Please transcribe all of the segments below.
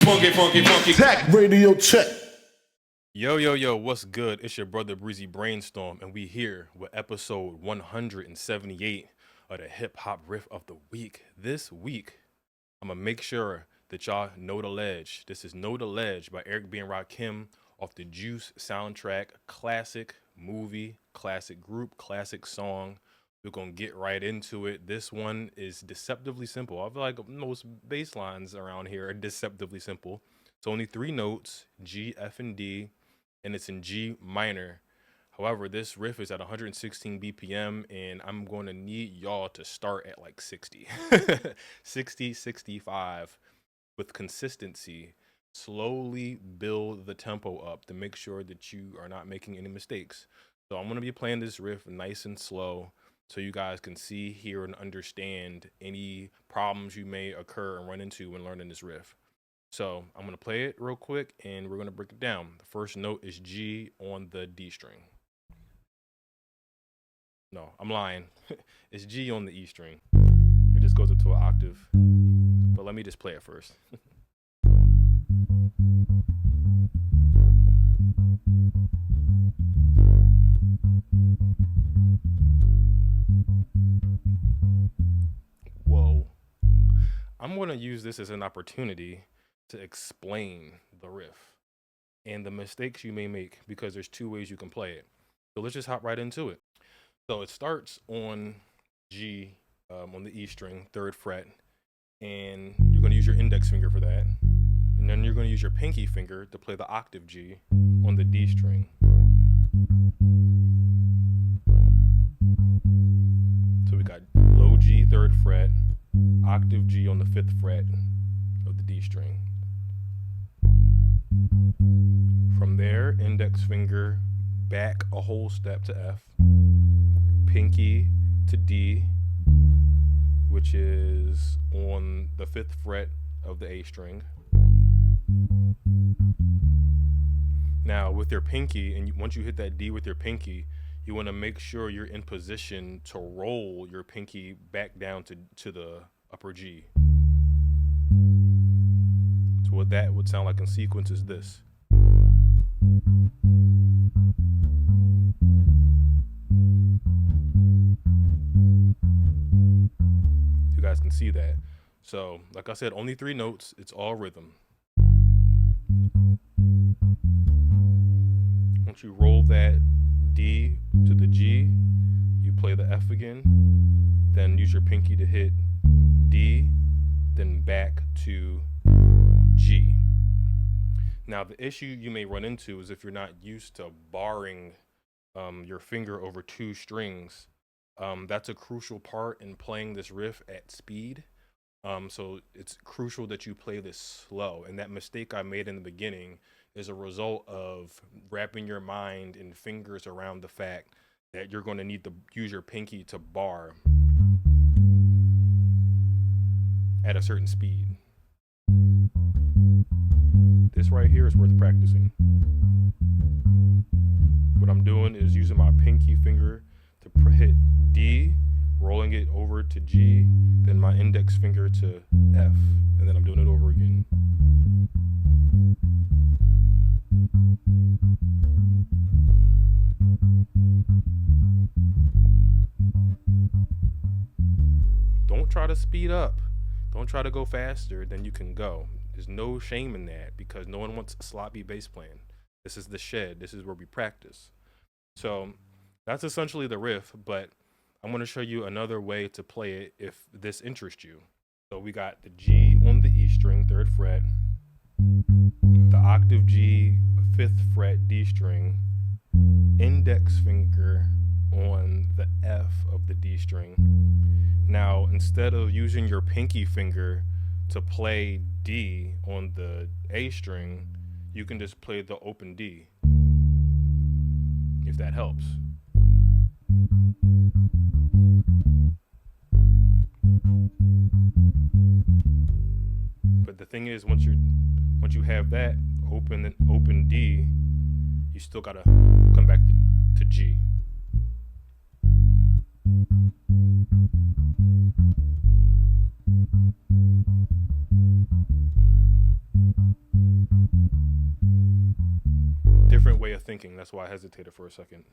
Funky, funky, funky. Tech radio check. Yo, what's good? It's your brother Breezy Brainstorm, and we here with episode 178 of the Hip Hop Riff of the Week. This week, I'm going to make sure that y'all know the ledge. This is Know the Ledge by Eric B Rakim off the Juice soundtrack. Classic movie, classic group, classic song. We're going to get right into it. This one is deceptively simple. I feel like most bass lines around here are deceptively simple. It's only 3 notes, G, F, and D, and it's in G minor. However, this riff is at 116 BPM, and I'm going to need y'all to start at like 60, 60, 65 with consistency. Slowly build the tempo up to make sure that you are not making any mistakes. So I'm going to be playing this riff nice and slow so you guys can see, hear, and understand any problems you may occur and run into when learning this riff. So I'm going to play it real quick, and we're going to break it down. The first note is G on the D string. No, I'm lying. It's G on the E string. It just goes up to an octave. But let me just play it first. Whoa. I'm going to use this as an opportunity to explain the riff and the mistakes you may make, because there's 2 ways you can play it. So let's just hop right into it. So it starts on G on the E string, 3rd fret, and you're going to use your index finger for that. And then you're going to use your pinky finger to play the octave G on the D string. So we got low G, 3rd fret, octave G on the 5th fret of the D string. From there, index finger back a whole step to F, pinky to D, which is on the 5th fret of the A string. Now with your pinky, and once you hit that D with your pinky, you want to make sure you're in position to roll your pinky back down to the upper G. So what that would sound like in sequence is this. You guys can see that. So like I said, only 3 notes. It's all rhythm. Once you roll that D to the G, you play the F again, then use your pinky to hit D, then back to G. Now, the issue you may run into is if you're not used to barring your finger over 2 strings. That's a crucial part in playing this riff at speed. So it's crucial that you play this slow. And that mistake I made in the beginning is a result of wrapping your mind and fingers around the fact that you're going to need to use your pinky to bar at a certain speed. This right here is worth practicing. What I'm doing is using my pinky finger to hit D, rolling it over to G, then my index finger to F, and then I'm doing it over again. Don't try to speed up. Don't try to go faster than you can go. There's no shame in that, because no one wants sloppy bass playing. This is the shed. This is where we practice. So that's essentially the riff, but I'm going to show you another way to play it if this interests you. So we got the G on the E string, 3rd fret, the octave G, 5th fret, D string, index finger on the F of the D string. Now, instead of using your pinky finger to play D on the A string, you can just play the open D, if that helps. But the thing is, once you have that open D, you still gotta come back to G. thinking. That's why I hesitated for a second.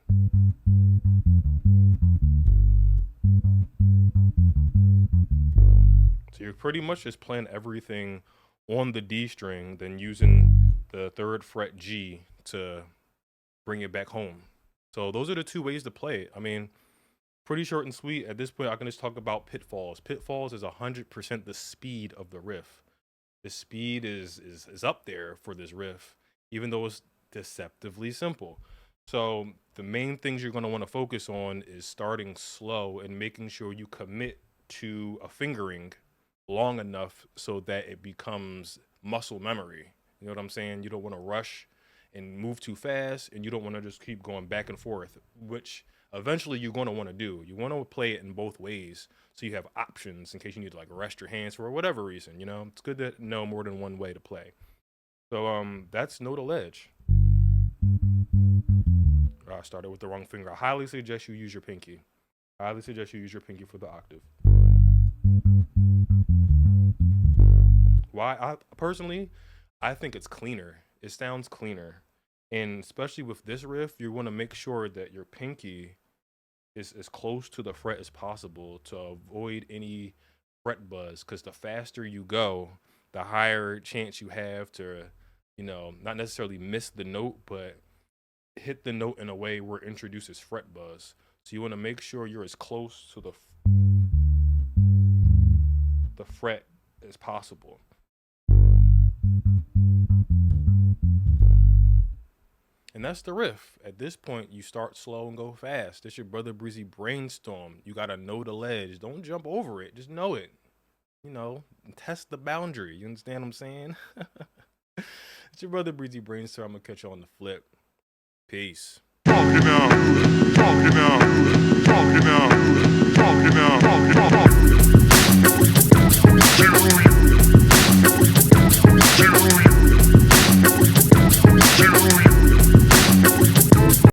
So you're pretty much just playing everything on the D string, then using the 3rd fret G to bring it back home. So those are the 2 ways to play it. I mean, pretty short and sweet. At this point, I can just talk about pitfalls. Pitfalls is 100% the speed of the riff. The speed is up there for this riff, even though it's deceptively simple. So the main things you're going to want to focus on is starting slow and making sure you commit to a fingering long enough so that it becomes muscle memory. You know what I'm saying? You don't want to rush and move too fast, and you don't want to just keep going back and forth, which eventually you're going to want to do. You want to play it in both ways so you have options in case you need to like rest your hands for whatever reason. You know, it's good to know more than one way to play. So that's note to ledge. I started with the wrong finger. I highly suggest you use your pinky. I highly suggest you use your pinky for the octave. Why? I think it's cleaner. It sounds cleaner. And especially with this riff, you want to make sure that your pinky is as close to the fret as possible to avoid any fret buzz. Because the faster you go, the higher chance you have to, not necessarily miss the note, but hit the note in a way where it introduces fret buzz. So you want to make sure you're as close to the fret as possible. And that's the riff. At this point, you start slow and go fast. It's your brother Breezy Brainstorm. You got to know the ledge. Don't jump over it. Just know it. Test the boundary. You understand what I'm saying? It's your brother Breezy Brainstorm. I'm going to catch you on the flip. Peace. Talking out.